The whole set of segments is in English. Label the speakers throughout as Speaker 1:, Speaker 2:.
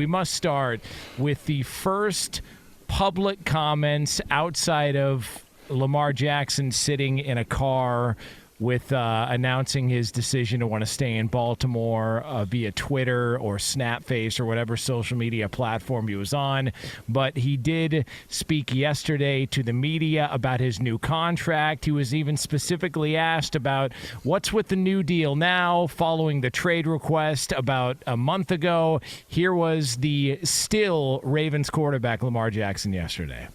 Speaker 1: we must start with the first public comments outside of Lamar Jackson sitting in a car with announcing his decision to want to stay in Baltimore via Twitter or Snapface or whatever social media platform he was on. But he did speak yesterday to the media about his new contract. He was even specifically asked about what's with the new deal now following the trade request about a month ago. Here was the still Ravens quarterback Lamar Jackson yesterday.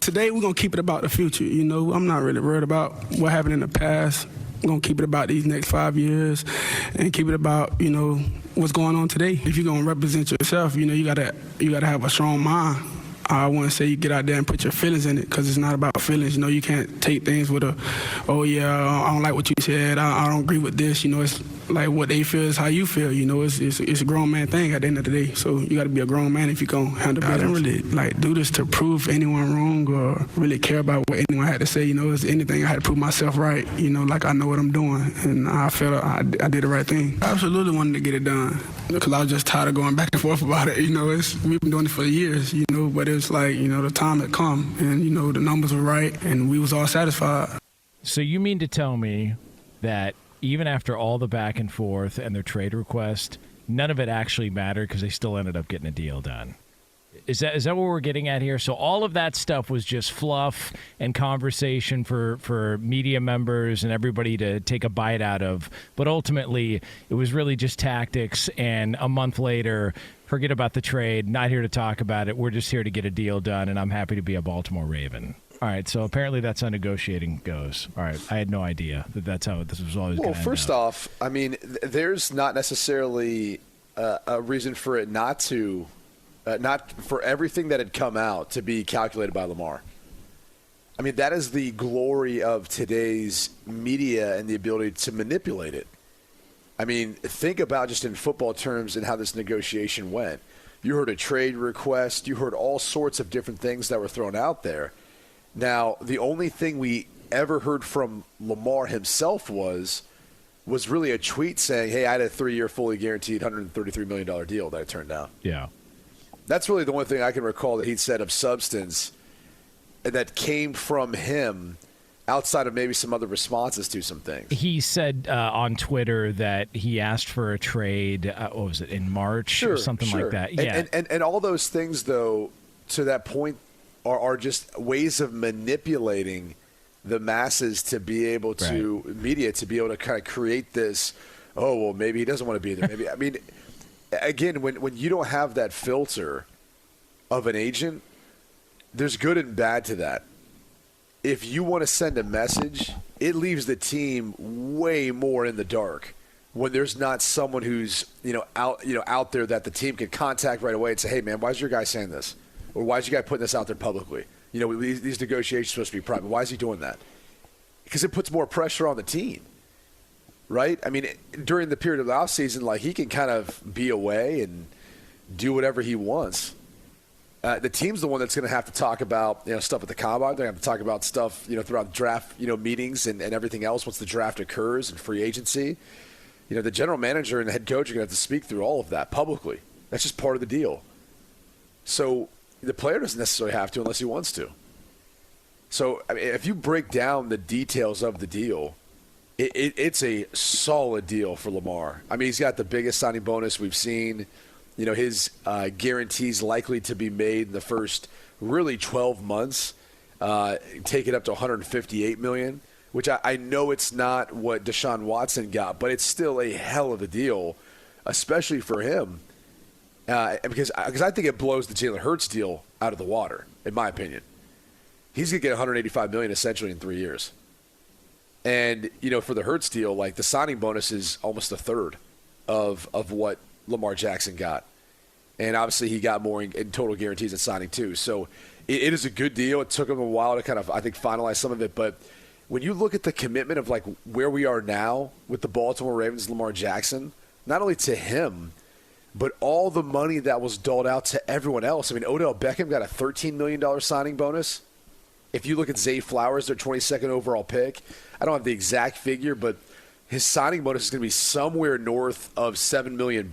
Speaker 2: Today, we're going to keep it about the future. You know, I'm not really worried about what happened in the past. I'm going to keep it about these next 5 years and keep it about, you know, what's going on today. If you're going to represent yourself, you know, you gotta have a strong mind. I wouldn't say you get out there and put your feelings in it because it's not about feelings. You know, you can't take things with oh, yeah, I don't like what you said. I don't agree with this. You know, it's like what they feel is how you feel. You know, it's a grown man thing at the end of the day. So you got to be a grown man if you're going to handle business. I didn't really, do this to prove anyone wrong or really care about what anyone had to say. You know, it's anything I had to prove myself right, you know, like I know what I'm doing. And I felt I did the right thing. I absolutely wanted to get it done because I was just tired of going back and forth about it. You know, we've been doing it for years, you know, but it's like, you know, the time had come and, you know, the numbers were right and we was all satisfied.
Speaker 1: So you mean to tell me that even after all the back and forth and their trade request, none of it actually mattered because they still ended up getting a deal done? Is that what we're getting at here? So all of that stuff was just fluff and conversation for media members and everybody to take a bite out of. But ultimately, it was really just tactics. And a month later, forget about the trade. Not here to talk about it. We're just here to get a deal done, and I'm happy to be a Baltimore Raven. All right, so apparently that's how negotiating goes. All right, I had no idea that's how this was always going to end.
Speaker 3: Well, first off, I mean, there's not necessarily a reason for it not for everything that had come out to be calculated by Lamar. I mean, that is the glory of today's media and the ability to manipulate it. I mean, think about just in football terms and how this negotiation went. You heard a trade request. You heard all sorts of different things that were thrown out there. Now, the only thing we ever heard from Lamar himself was really a tweet saying, hey, I had a 3-year fully guaranteed $133 million deal that I turned down.
Speaker 1: Yeah.
Speaker 3: That's really the only thing I can recall that he'd said of substance that came from him outside of maybe some other responses to some things.
Speaker 1: He said on Twitter that he asked for a trade, what was it, in March or something like that. Yeah.
Speaker 3: And all those things, though, to that point, are just ways of manipulating the masses to be able to, media, to be able to kind of create this, oh, well, maybe he doesn't want to be there. Maybe, I mean, again, when you don't have that filter of an agent, there's good and bad to that. If you want to send a message, it leaves the team way more in the dark when there's not someone who's out there that the team can contact right away and say, hey, man, why is your guy saying this? Or why is your guy putting this out there publicly? You know, these negotiations are supposed to be private. Why is he doing that? Because it puts more pressure on the team, right? I mean, during the period of the offseason, like, he can kind of be away and do whatever he wants. The team's the one that's going to have to talk about, you know, stuff at the combine. They're going to have to talk about stuff, you know, throughout the draft, you know, meetings and everything else once the draft occurs and free agency. You know, the general manager and the head coach are going to have to speak through all of that publicly. That's just part of the deal. So the player doesn't necessarily have to unless he wants to. So, I mean, if you break down the details of the deal, it's a solid deal for Lamar. I mean, he's got the biggest signing bonus we've seen. You know, his guarantees likely to be made in the first really 12 months, take it up to $158 million, which I know it's not what Deshaun Watson got, but it's still a hell of a deal, especially for him. Because I think it blows the Jalen Hurts deal out of the water, in my opinion. He's going to get $185 million essentially in 3 years. And, you know, for the Hurts deal, like, the signing bonus is almost a third of what Lamar Jackson got. And obviously he got more in total guarantees at signing too. So it is a good deal. It took him a while to kind of, I think, finalize some of it. But when you look at the commitment of, like, where we are now with the Baltimore Ravens, Lamar Jackson, not only to him, but all the money that was doled out to everyone else. I mean, Odell Beckham got a $13 million signing bonus. If you look at Zay Flowers, their 22nd overall pick, I don't have the exact figure, but his signing bonus is going to be somewhere north of $7 million.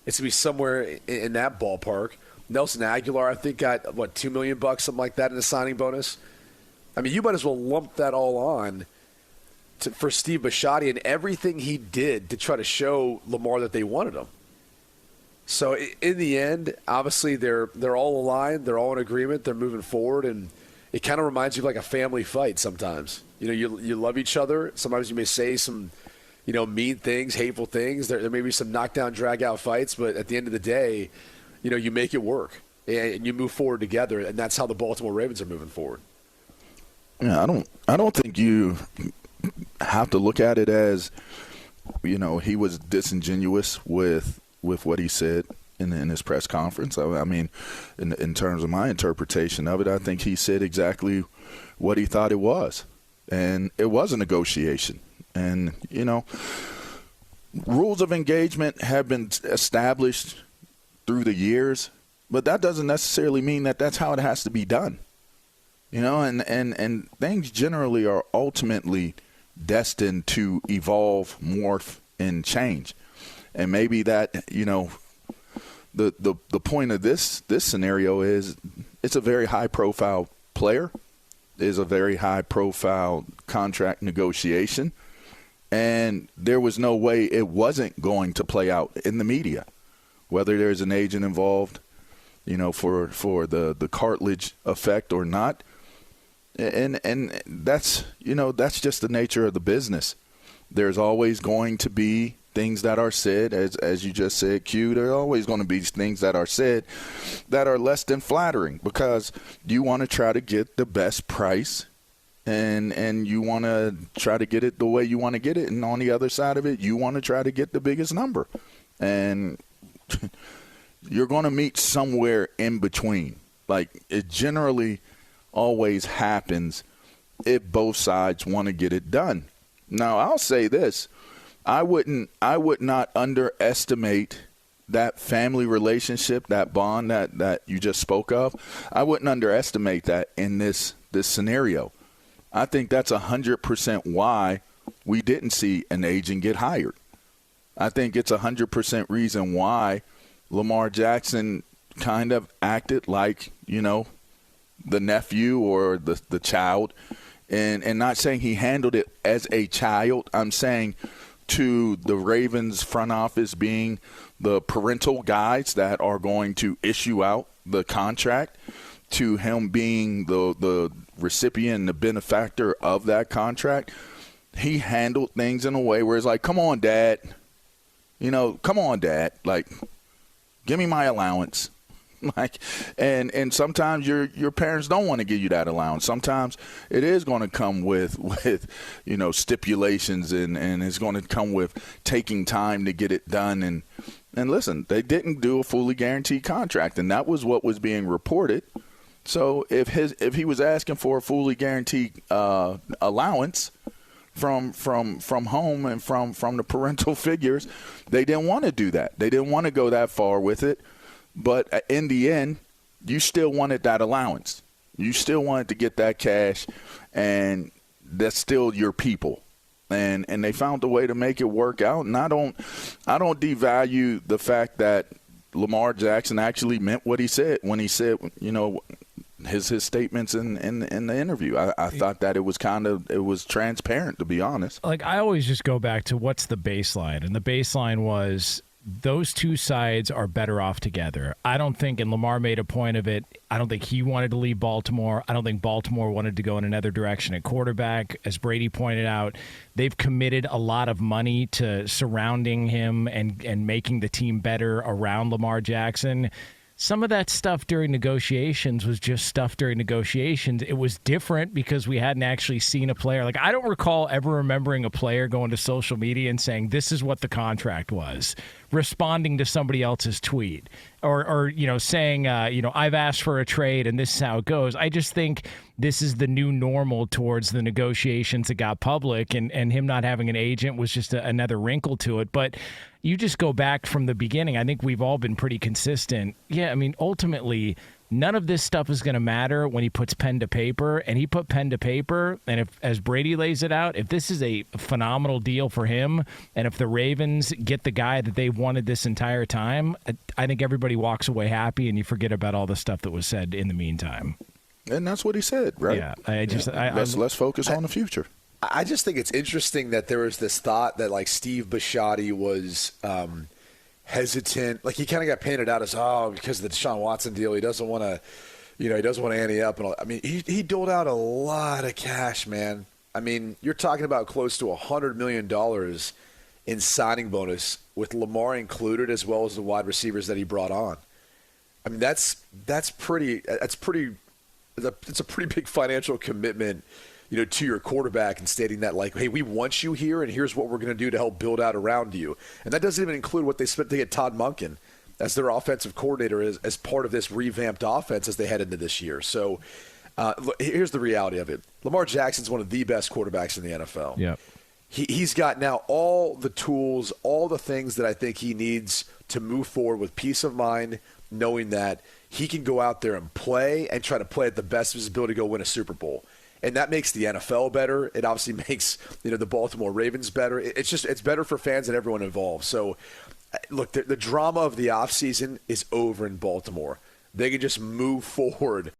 Speaker 3: It's going to be somewhere in that ballpark. Nelson Aguilar, I think, got, $2 million, something like that in a signing bonus? I mean, you might as well lump that all on for Steve Bisciotti and everything he did to try to show Lamar that they wanted him. So in the end, obviously they're all aligned, they're all in agreement, they're moving forward, and it kind of reminds you of like a family fight sometimes. You love each other. Sometimes you may say some, mean things, hateful things. There may be some knockdown, drag-out fights, but at the end of the day, you make it work and you move forward together, and that's how the Baltimore Ravens are moving forward.
Speaker 4: Yeah, I don't think you have to look at it as, he was disingenuous with what he said in his press conference. I mean, in terms of my interpretation of it, I think he said exactly what he thought it was, and it was a negotiation. And rules of engagement have been established through the years, but that doesn't necessarily mean that that's how it has to be done. And things generally are ultimately destined to evolve, morph, and change. And maybe that, the point of this scenario is it's a very high-profile player, is a very high-profile contract negotiation, and there was no way it wasn't going to play out in the media. Whether there's an agent involved, for the cartilage effect or not, and that's that's just the nature of the business. There's always going to be things that are said, as you just said, Q. There are always going to be things that are said that are less than flattering because you want to try to get the best price, and you want to try to get it the way you want to get it, and on the other side of it, you want to try to get the biggest number, and you're going to meet somewhere in between. Like, it generally always happens if both sides want to get it done. Now, I'll say this. I would not underestimate that family relationship, that bond that you just spoke of. I wouldn't underestimate that in this scenario. I think that's 100% why we didn't see an agent get hired. I think it's 100% reason why Lamar Jackson kind of acted like, the nephew or the child, and not saying he handled it as a child. I'm saying to the Ravens front office being the parental guides that are going to issue out the contract, to him being the recipient, the benefactor of that contract. He handled things in a way where it's like, come on, Dad. Come on, Dad. Like, give me my allowance. Like, and sometimes your parents don't want to give you that allowance. Sometimes it is going to come with stipulations, and it's going to come with taking time to get it done. And listen, they didn't do a fully guaranteed contract, and that was what was being reported. So if he was asking for a fully guaranteed allowance from home and from the parental figures, they didn't want to do that. They didn't want to go that far with it. But in the end, you still wanted that allowance. You still wanted to get that cash, and that's still your people. And they found a way to make it work out. And I don't devalue the fact that Lamar Jackson actually meant what he said when he said, his statements in the interview. I thought that it was transparent, to be honest.
Speaker 1: Like, I always just go back to what's the baseline, and the baseline was those two sides are better off together. I don't think, and Lamar made a point of it, I don't think he wanted to leave Baltimore. I don't think Baltimore wanted to go in another direction at quarterback. As Brady pointed out, they've committed a lot of money to surrounding him and making the team better around Lamar Jackson. Some of that stuff during negotiations was just stuff during negotiations. It was different because we hadn't actually seen a player. Like, I don't recall ever remembering a player going to social media and saying, this is what the contract was, responding to somebody else's tweet, or saying, I've asked for a trade and this is how it goes. I just think this is the new normal towards the negotiations that got public, and him not having an agent was just another wrinkle to it. But you just go back from the beginning. I think we've all been pretty consistent. Yeah, I mean, ultimately, none of this stuff is going to matter when he puts pen to paper. And he put pen to paper. And if, as Brady lays it out, if this is a phenomenal deal for him, and if the Ravens get the guy that they've wanted this entire time, I think everybody walks away happy, and you forget about all the stuff that was said in the meantime.
Speaker 4: And that's what he said, right?
Speaker 1: Yeah,
Speaker 4: Let's focus on the future.
Speaker 3: I just think it's interesting that there was this thought that like Steve Bisciotti was hesitant. Like he kind of got painted out as because of the Deshaun Watson deal, he doesn't want to, he doesn't want to ante up. And all. I mean, he doled out a lot of cash, man. I mean, you're talking about close to $100 million in signing bonus with Lamar included, as well as the wide receivers that he brought on. I mean, it's a pretty big financial commitment, to your quarterback, and stating that like, hey, we want you here, and here's what we're going to do to help build out around you. And that doesn't even include what they spent to get Todd Monken as their offensive coordinator as part of this revamped offense as they head into this year. So look, here's the reality of it. Lamar Jackson's one of the best quarterbacks in the NFL.
Speaker 1: Yeah.
Speaker 3: He's got now all the tools, all the things that I think he needs to move forward with peace of mind, knowing that he can go out there and play and try to play at the best of his ability to go win a Super Bowl. And that makes the NFL better. It obviously makes the Baltimore Ravens better. It's better for fans and everyone involved. So, look, the drama of the offseason is over in Baltimore. They can just move forward